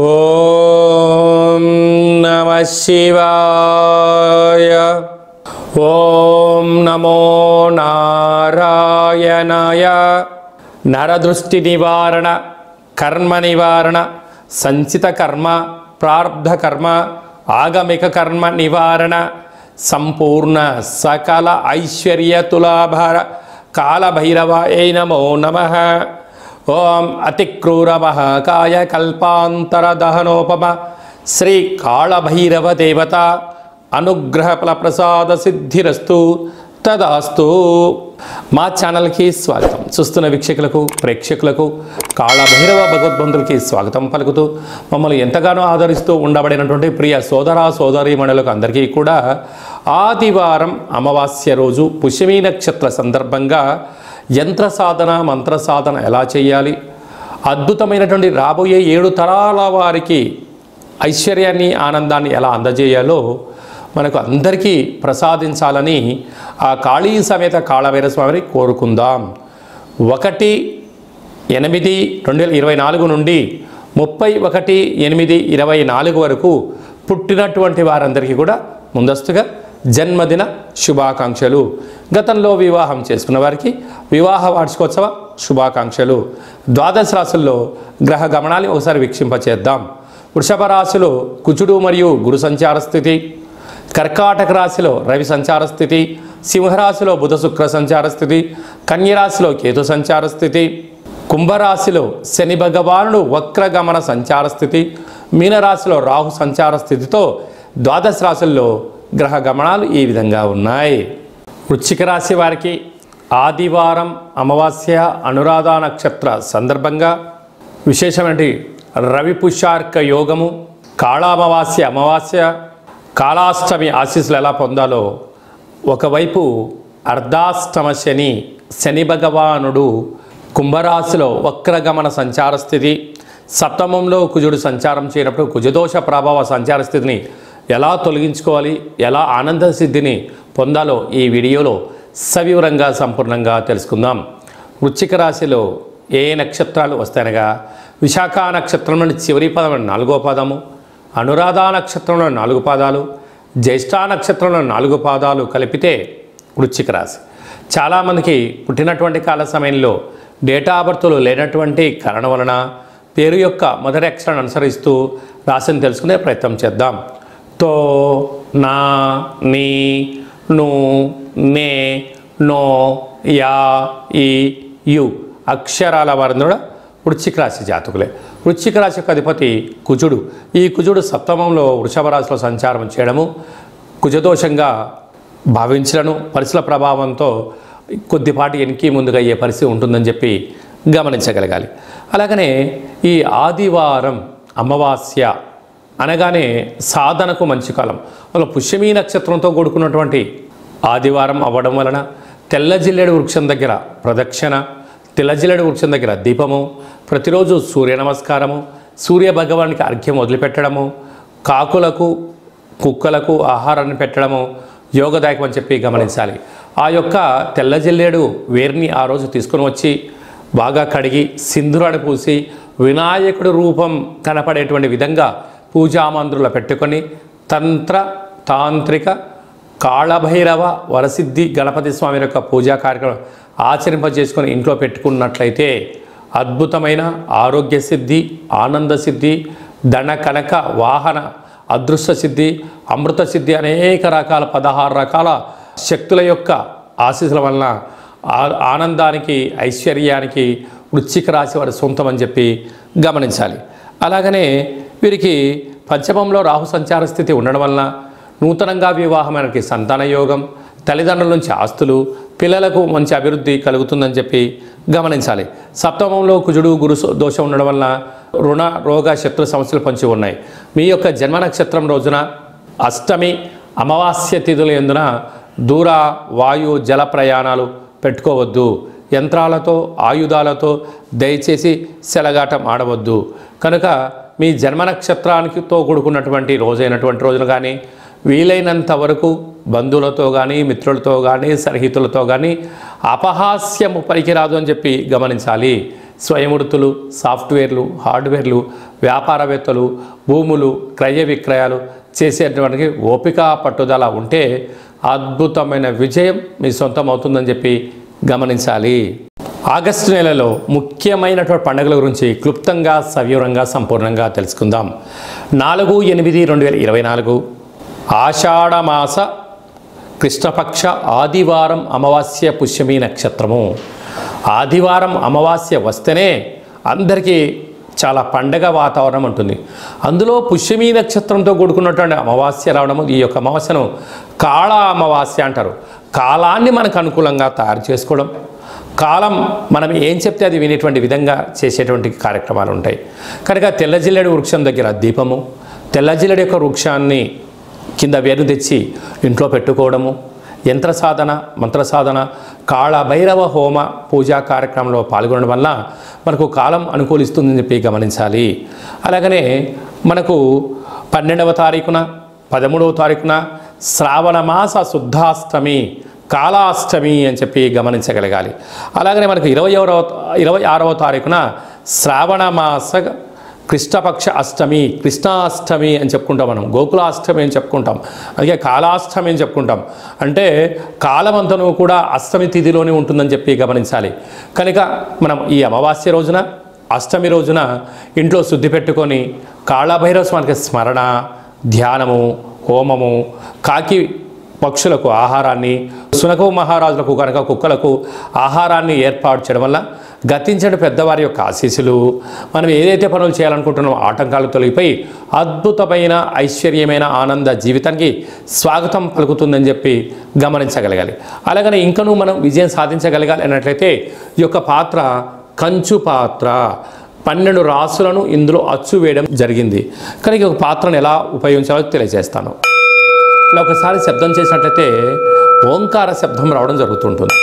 ఓం నమః శివాయ. ఓం నమో నారాయణాయ. నరదృష్టి నివారణ, కర్మ నివారణ, సంచిత కర్మ, ప్రారబ్ధ కర్మ, ఆగమిక కర్మ నివారణ, సంపూర్ణ సకల ఐశ్వర్య తులాభార కాళభైరవాయ నమో నమః. ఓం అతిక్రూర మహాకాయ కల్పాంతర దహనోపమ శ్రీ కాళభైరవ దేవత అనుగ్రహ ఫలప్రసాద సిద్ధిరస్తు తదాస్తు. మా ఛానల్కి స్వాగతం. చూస్తున్న వీక్షకులకు, ప్రేక్షకులకు, కాళభైరవ భగవద్బంధులకి స్వాగతం పలుకుతూ మమ్మల్ని ఎంతగానో ఆదరిస్తూ ఉండబడినటువంటి ప్రియ సోదర సోదరీమణులకు అందరికీ కూడా ఆదివారం అమావాస్య రోజు పుష్యమీ నక్షత్ర సందర్భంగా యంత్ర సాధన, మంత్ర సాధన ఎలా చేయాలి, అద్భుతమైనటువంటి రాబోయే 7 తరాల వారికి ఐశ్వర్యాన్ని, ఆనందాన్ని ఎలా అందజేయాలో మనకు అందరికీ ప్రసాదించాలని ఆ కాళీ సమేత కాళభైరవ స్వామిని కోరుకుందాం. 1/8/2024 నుండి 31/8/2024 వరకు పుట్టినటువంటి వారందరికీ కూడా ముందస్తుగా జన్మదిన శుభాకాంక్షలు. గతంలో వివాహం చేసుకున్న వారికి వివాహ వార్షికోత్సవ శుభాకాంక్షలు. ద్వాదశ రాశుల్లో గ్రహ గమనాన్ని ఒకసారి వీక్షింపచేద్దాం. వృషభ రాశిలో కుజుడు మరియు గురు సంచార స్థితి, కర్కాటక రాశిలో రవి సంచార స్థితి, సింహరాశిలో బుధ శుక్ర సంచార స్థితి, కన్యరాశిలో కేతు సంచార స్థితి, కుంభరాశిలో శని భగవానుడు వక్రగమన సంచార స్థితి, మీనరాశిలో రాహు సంచార స్థితితో ద్వాదశ రాశుల్లో గ్రహ గమనాలు ఈ విధంగా ఉన్నాయి. వృశ్చిక రాశి వారికి ఆదివారం అమావాస్య అనురాధ నక్షత్ర సందర్భంగా విశేషమైన రవి పుష్యార్క యోగము, కాళామావాస్య, అమావాస్య, కాళాష్టమి ఆశీస్సులు ఎలా పొందాలో, ఒకవైపు అర్ధాష్టమ శని, శని భగవానుడు కుంభరాశిలో వక్రగమన సంచార స్థితి, సప్తమంలో కుజుడు సంచారం చేయనప్పుడు కుజదోష ప్రభావ సంచార స్థితిని ఎలా తొలగించుకోవాలి, ఎలా ఆనంద సిద్ధిని పొందాలో ఈ వీడియోలో సవివరంగా సంపూర్ణంగా తెలుసుకుందాం. వృశ్చిక రాశిలో ఏ నక్షత్రాలు వస్తాయనగా విశాఖ నక్షత్రం నుండి చివరి పదం 4వ పాదము, అనురాధ నక్షత్రంలో 4 పాదాలు, జ్యేష్ఠ నక్షత్రంలో 4 పాదాలు కలిపితే వృశ్చిక రాశి. చాలామందికి పుట్టినటువంటి కాల సమయంలో డేటా ఆఫ్ బర్త్లు లేనటువంటి కారణం వలన పేరు యొక్క మొదటి అక్షరాన్ని అనుసరిస్తూ రాశిని తెలుసుకునే ప్రయత్నం చేద్దాం. తో, నా, నీ, ను, నే, నో, యా, ఈ, యు అక్షరాల వారందరూ కూడా వృశ్చిక రాశి జాతకులే. వృశ్చిక రాశి యొక్క అధిపతి కుజుడు. ఈ కుజుడు సప్తమంలో వృషభ రాశిలో సంచారం చేయడము కుజదోషంగా భావించడము, పరిస్థితుల ప్రభావంతో కొద్దిపాటి వెనక్కి ముందుగా అయ్యే పరిస్థితి ఉంటుందని చెప్పి గమనించగలగాలి. అలాగనే ఈ ఆదివారం అమావాస్య అనగానే సాధనకు మంచి కాలం. అలా పుష్యమీ నక్షత్రంతో కూడుకున్నటువంటి ఆదివారం అవ్వడం వలన తెల్ల జిల్లేడు వృక్షం దగ్గర ప్రదక్షిణ, తెల్ల జిల్లేడు వృక్షం దగ్గర దీపము, ప్రతిరోజు సూర్య నమస్కారము, సూర్య భగవానికి అర్ఘ్యం వదిలిపెట్టడము, కాకులకు, కుక్కలకు ఆహారాన్ని పెట్టడము యోగదాయకం అని చెప్పి గమనించాలి. ఆ యొక్క తెల్ల జిల్లేడు వేరుని ఆ రోజు తీసుకొని వచ్చి బాగా కడిగి సింధూరాన్ని పూసి వినాయకుడి రూపం కనపడేటువంటి విధంగా పూజామందులో పెట్టుకొని తంత్ర తాంత్రిక కాళభైరవ వరసిద్ధి గణపతి స్వామి యొక్క పూజా కార్యక్రమం ఆచరింపజేసుకొని ఇంట్లో పెట్టుకున్నట్లయితే అద్భుతమైన ఆరోగ్య సిద్ధి, ఆనంద సిద్ధి, ధన కనక వాహన అదృష్ట సిద్ధి, అమృత సిద్ధి అనేక రకాల 16 రకాల శక్తుల యొక్క ఆశీస్సుల వలన ఆనందానికి, ఐశ్వర్యానికి వృశ్చిక రాశి వారి సొంతం అని చెప్పి గమనించాలి. అలాగనే వీరికి పంచమంలో రాహు సంచార స్థితి ఉండడం వలన నూతనంగా వివాహమైనకి సంతాన యోగం, తల్లిదండ్రుల నుంచి ఆస్తులు, పిల్లలకు మంచి అభివృద్ధి కలుగుతుందని చెప్పి గమనించాలి. సప్తమంలో కుజుడు గురు దోషం ఉండడం వలన రుణ, రోగ, శత్రు సమస్యలు పొంచి ఉన్నాయి. మీ యొక్క జన్మ నక్షత్రం రోజున అష్టమి అమావాస్య తిథుల యందున దూర, వాయు, జల ప్రయాణాలు పెట్టుకోవద్దు. యంత్రాలతో, ఆయుధాలతో దయచేసి సెలగాటం ఆడవద్దు. కనుక మీ జన్మ నక్షత్రానికితో కూడుకున్నటువంటి రోజైనటువంటి రోజున కానీ వీలైనంత వరకు బంధువులతో కానీ, మిత్రులతో కానీ, సన్నిహితులతో కానీ అపహాస్యము పనికిరాదు అని చెప్పి గమనించాలి. స్వయం వృత్తులు, సాఫ్ట్వేర్లు, హార్డ్వేర్లు, వ్యాపారవేత్తలు, భూములు, క్రయ విక్రయాలు చేసేటువంటి ఓపిక పట్టుదల ఉంటే అద్భుతమైన విజయం మీ సొంతం అవుతుందని చెప్పి గమనించాలి. ఆగస్టు నెలలో ముఖ్యమైనటువంటి పండుగల గురించి క్లుప్తంగా సవివరంగా సంపూర్ణంగా తెలుసుకుందాం. 4/8/2024 ఆషాఢమాస కృష్ణపక్ష ఆదివారం అమావాస్య పుష్యమి నక్షత్రము. ఆదివారం అమావాస్య వస్తేనే అందరికీ చాలా పండగ వాతావరణం ఉంటుంది. అందులో పుష్యమి నక్షత్రంతో కూడుకున్నటువంటి అమావాస్య రావడము, ఈ యొక్క అమావాస్యను కాళ అమావాస్య అంటారు. కాలాన్ని మనకు అనుకూలంగా తయారు చేసుకోవడం, కాలం మనం ఏం చెప్తే అది వినేటువంటి విధంగా చేసేటువంటి కార్యక్రమాలు ఉంటాయి. కనుక తెల్ల జిల్లేడు వృక్షం దగ్గర దీపము, తెల్ల జిల్లేడు యొక్క వృక్షాన్ని కింద వేరు తెచ్చి ఇంట్లో పెట్టుకోవడము, యంత్ర సాధన, మంత్ర సాధన, కాళభైరవ హోమ పూజా కార్యక్రమంలో పాల్గొనడం వల్ల మనకు కాలం అనుకూలిస్తుందని చెప్పి గమనించాలి. అలాగనే మనకు 12వ తారీఖున 13వ తారీఖున శ్రావణ మాస శుద్ధాష్టమి, కాళాష్టమి అని చెప్పి గమనించగలగాలి. అలాగనే మనకు 26వ తారీఖున శ్రావణ మాస కృష్ణపక్ష అష్టమి, కృష్ణాష్టమి అని చెప్పుకుంటాం. మనం గోకులాష్టమి అని చెప్పుకుంటాం, అలాగే కాళాష్టమి అని చెప్పుకుంటాం. అంటే కాలమంతను కూడా అష్టమి తిథిలోనే ఉంటుందని చెప్పి గమనించాలి. కనుక మనం ఈ అమావాస్య రోజున, అష్టమి రోజున ఇంట్లో శుద్ధి పెట్టుకొని కాళభైరవ స్వామికి స్మరణ, ధ్యానము, హోమము, కాకి పక్షులకు ఆహారాన్ని, సునక మహారాజులకు కనుక కుక్కలకు ఆహారాన్ని ఏర్పాటు చేయడం వల్ల గతించిన పెద్దవారి యొక్క ఆశీస్సులు, మనం ఏదైతే పనులు చేయాలనుకుంటున్నామో ఆటంకాలు తొలగిపోయి అద్భుతమైన ఐశ్వర్యమైన ఆనంద జీవితానికి స్వాగతం పలుకుతుందని చెప్పి గమనించగలగాలి. అలాగనే ఇంకనూ మనం విజయం సాధించగలగాలి అన్నట్లయితే ఈ యొక్క పాత్ర కంచు పాత్ర, 12 రాసులను ఇందులో అచ్చు వేయడం జరిగింది. కానీ ఈ పాత్రను ఎలా ఉపయోగించాలో తెలియజేస్తాను. ఇలా ఒకసారి శబ్దం చేసినట్లయితే ఓంకార శబ్దం రావడం జరుగుతుంటుంది.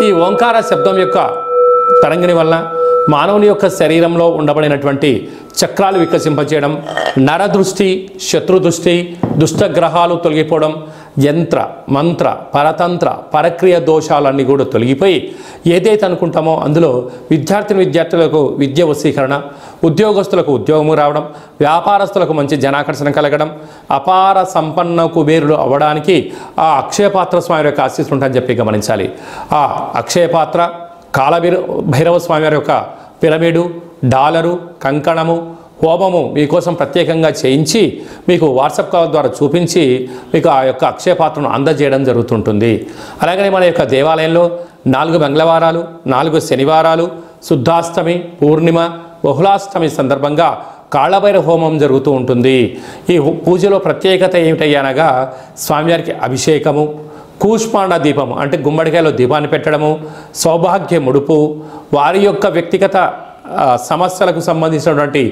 ఈ ఓంకార శబ్దం యొక్క తరంగిణి వల్ల మానవుని యొక్క శరీరంలో ఉండబడినటువంటి చక్రాలు వికసింపచేయడం, నరదృష్టి, శత్రుదృష్టి, దుష్టగ్రహాలు తొలగిపోవడం, యంత్ర మంత్ర పరతంత్ర పరక్రియ దోషాలన్నీ కూడా తొలగిపోయి ఏదైతే అనుకుంటామో అందులో విద్యార్థులకు విద్య వశీకరణ, ఉద్యోగస్తులకు ఉద్యోగము రావడం, వ్యాపారస్తులకు మంచి జనాకర్షణ కలగడం, అపార సంపన్న కుబేరులు అవ్వడానికి ఆ అక్షయపాత్ర స్వామి యొక్క ఆశీస్సులు ఉంటాయని చెప్పి గమనించాలి. ఆ అక్షయపాత్ర, భైరవ స్వామి వారి యొక్క పిరమిడు, డాలరు, కంకణము, హోమము మీకోసం ప్రత్యేకంగా చేయించి మీకు వాట్సాప్ కాల్ ద్వారా చూపించి మీకు ఆ యొక్క అక్షయపాత్రను అందజేయడం జరుగుతుంటుంది. అలాగనే మన యొక్క దేవాలయంలో 4 మంగళవారాలు, 4 శనివారాలు, శుద్ధాష్టమి, పూర్ణిమ, బహుళాష్టమి సందర్భంగా కాళభైరవ హోమం జరుగుతూ ఉంటుంది. ఈ పూజలో ప్రత్యేకత ఏమిటయ్యనగా స్వామివారికి అభిషేకము, కూష్మాండ దీపము అంటే గుమ్మడికాయలో దీపాన్ని పెట్టడము, సౌభాగ్య ముడుపు, వారి యొక్క వ్యక్తిగత సమస్యలకు సంబంధించినటువంటి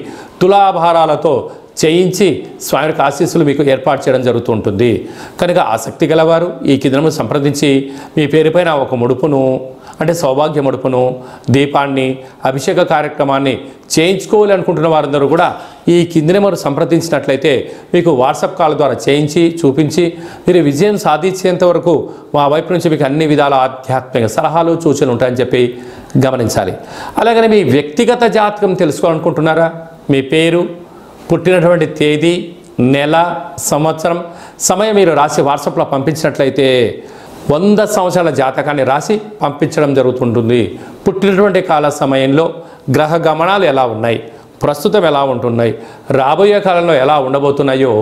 తులాభారాలతో చేయించి స్వామి యొక్క ఆశీస్సులు మీకు ఏర్పాటు చేయడం జరుగుతుంటుంది. కనుక ఆసక్తి గలవారు ఈ కిందను సంప్రదించి మీ పేరుపైన ఒక ముడుపును అంటే సౌభాగ్య ముడుపును, దీపాన్ని, అభిషేక కార్యక్రమాన్ని చేయించుకోవాలి అనుకుంటున్న వారందరూ కూడా ఈ కింది నెంబర్ సంప్రదించినట్లయితే మీకు వాట్సాప్ కాల్ ద్వారా చేయించి చూపించి మీరు విజయం సాధించేంత వరకు మా వైపు నుంచి మీకు అన్ని విధాల ఆధ్యాత్మిక సలహాలు సూచనలు ఉంటాయని చెప్పి గమనించాలి. అలాగనే మీ వ్యక్తిగత జాతకం తెలుసుకోవాలనుకుంటున్నారా? మీ పేరు, పుట్టినటువంటి తేదీ, నెల, సంవత్సరం, సమయం మీరు రాసి వాట్సాప్లో పంపించినట్లయితే 100 సంవత్సరాల జాతకాన్ని రాసి పంపించడం జరుగుతుంటుంది. పుట్టినటువంటి కాల సమయంలో గ్రహ గమనాలు ఎలా ఉన్నాయి, ప్రస్తుతం ఎలా ఉంటున్నాయి, రాబోయే కాలంలో ఎలా ఉండబోతున్నాయో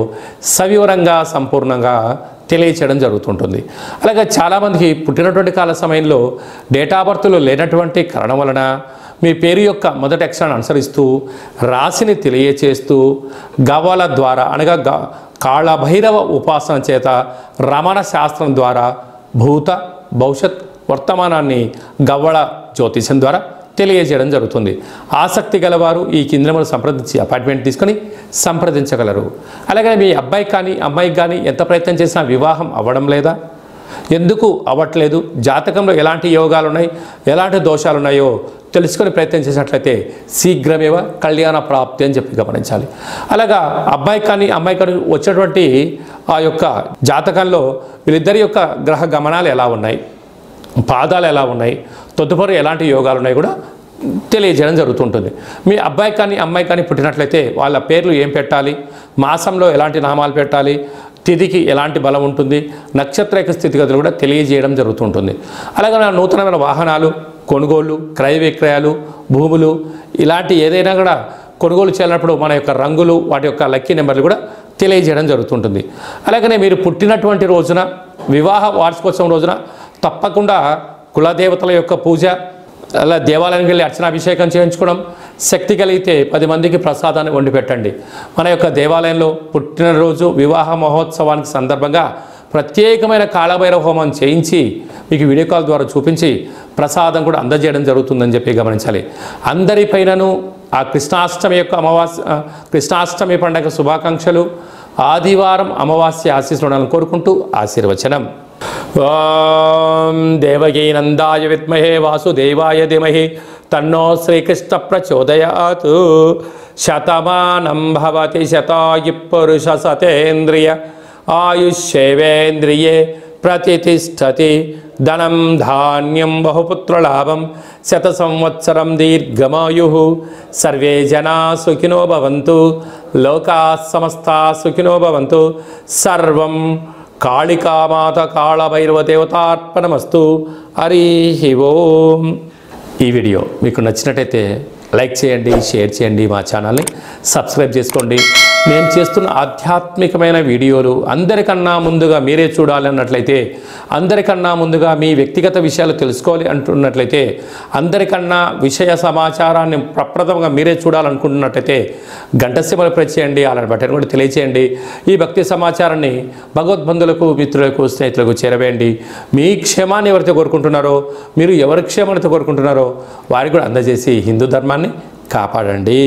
సవివరంగా సంపూర్ణంగా తెలియచేయడం జరుగుతుంటుంది. అలాగే చాలామందికి పుట్టినటువంటి కాల సమయంలో డేటా బర్త్లో లేనటువంటి కారణం వలన మీ పేరు యొక్క మొదటి అక్షరాన్ని అనుసరిస్తూ రాశిని తెలియచేస్తూ గవ్వల ద్వారా అనగా కాళభైరవ ఉపాసన చేత రమణ శాస్త్రం ద్వారా భూత భవిష్యత్ వర్తమానాన్ని గవ్వల జ్యోతిషం ద్వారా తెలియజేయడం జరుగుతుంది. ఆసక్తి గలవారు ఈ కింద సంప్రదించి అపాయింట్మెంట్ తీసుకొని సంప్రదించగలరు. అలాగే మీ అబ్బాయికి కానీ అమ్మాయికి కానీ ఎంత ప్రయత్నం చేసినా వివాహం అవ్వడం లేదా, ఎందుకు అవ్వట్లేదు, జాతకంలో ఎలాంటి యోగాలు ఉన్నాయి, ఎలాంటి దోషాలు ఉన్నాయో తెలుసుకొని ప్రయత్నం చేసినట్లయితే శీఘ్రమేవ కళ్యాణ ప్రాప్తి అని చెప్పి గమనించాలి. అలాగా అబ్బాయి కానీ అమ్మాయి కానీ వచ్చినటువంటి ఆ యొక్క జాతకంలో వీళ్ళిద్దరి యొక్క గ్రహ గమనాలు ఎలా ఉన్నాయి, పాదాలు ఎలా ఉన్నాయి, తదుపరి ఎలాంటి యోగాలు ఉన్నాయి కూడా తెలియజేయడం జరుగుతుంటుంది. మీ అబ్బాయి కానీ అమ్మాయి కానీ పుట్టినట్లయితే వాళ్ళ పేర్లు ఏం పెట్టాలి, మాసంలో ఎలాంటి నామాలు పెట్టాలి, తిథికి ఎలాంటి బలం ఉంటుంది, నక్షత్ర యొక్క స్థితిగతులు కూడా తెలియజేయడం జరుగుతుంటుంది. అలాగే నూతనమైన వాహనాలు కొనుగోళ్ళు, క్రయ విక్రయాలు, భూములు ఇలాంటి ఏదైనా కూడా కొనుగోలు చేయాలన్నప్పుడు మన యొక్క రంగులు వాటి యొక్క లక్కీ నెంబర్లు కూడా తెలియజేయడం జరుగుతుంటుంది. అలాగనే మీరు పుట్టినటువంటి రోజున వివాహ వార్షికోత్సవం రోజున తప్పకుండా కులదేవతల యొక్క పూజ, అలా దేవాలయానికి వెళ్ళి అర్చనాభిషేకం చేయించుకోవడం, శక్తి కలిగితే 10 మందికి ప్రసాదాన్ని వండి పెట్టండి. మన యొక్క దేవాలయంలో పుట్టినరోజు వివాహ మహోత్సవానికి సందర్భంగా ప్రత్యేకమైన కాళభైరవ హోమం చేయించి మీకు వీడియో కాల్ ద్వారా చూపించి ప్రసాదం కూడా అందజేయడం జరుగుతుందని చెప్పి గమనించాలి. అందరిపైనను ఆ కృష్ణాష్టమి యొక్క కృష్ణాష్టమి పండుగ శుభాకాంక్షలు. ఆదివారం అమావాస్య ఆశీస్సులను కోరుకుంటూ ఆశీర్వచనం. ఓం దేవకీ నందాయ విద్మహే వాసుదేవాయ ధీమహి తన్నో శ్రీకృష్ణ ప్రచోదయాత్. శతమానం భవతి శతాయు పురుష సతేంద్రియ ఆయుష్యేవేంద్రియే ప్రతిష్టతి. ధనం ధాన్యం బహుపుత్రలాభం శత సంవత్సరం దీర్ఘమాయు. సర్వే జనా సుఖినో భవంతు. లోకా సమస్తా సుఖినో భవంతు. సర్వం కాళికామాత కాళభైరవ దేవతార్పణమస్తు. హరి ఓం. ఈ వీడియో మీకు నచ్చినట్టయితే లైక్ చేయండి, షేర్ చేయండి, మా ఛానల్ని సబ్స్క్రైబ్ చేసుకోండి. నేను చేస్తున్న ఆధ్యాత్మికమైన వీడియోలు అందరికన్నా ముందుగా మీరే చూడాలి అన్నట్లయితే, అందరికన్నా ముందుగా మీ వ్యక్తిగత విషయాలు తెలుసుకోవాలి అంటున్నట్లయితే, అందరికన్నా విషయ సమాచారాన్ని ప్రప్రథమంగా మీరే చూడాలనుకుంటున్నట్లయితే గంట సింబల్ ప్రెస్ చేయండి, అలాంటి బటన్ కూడా తెలియచేయండి. ఈ భక్తి సమాచారాన్ని భగవద్బంధులకు, మిత్రులకు, స్నేహితులకు చేరవేయండి. మీ క్షేమాన్ని ఎవరైతే కోరుకుంటున్నారో, మీరు ఎవరి క్షేమాన్ని కోరుకుంటున్నారో వారికి కూడా అందజేసి హిందూ ధర్మాన్ని కాపాడండి.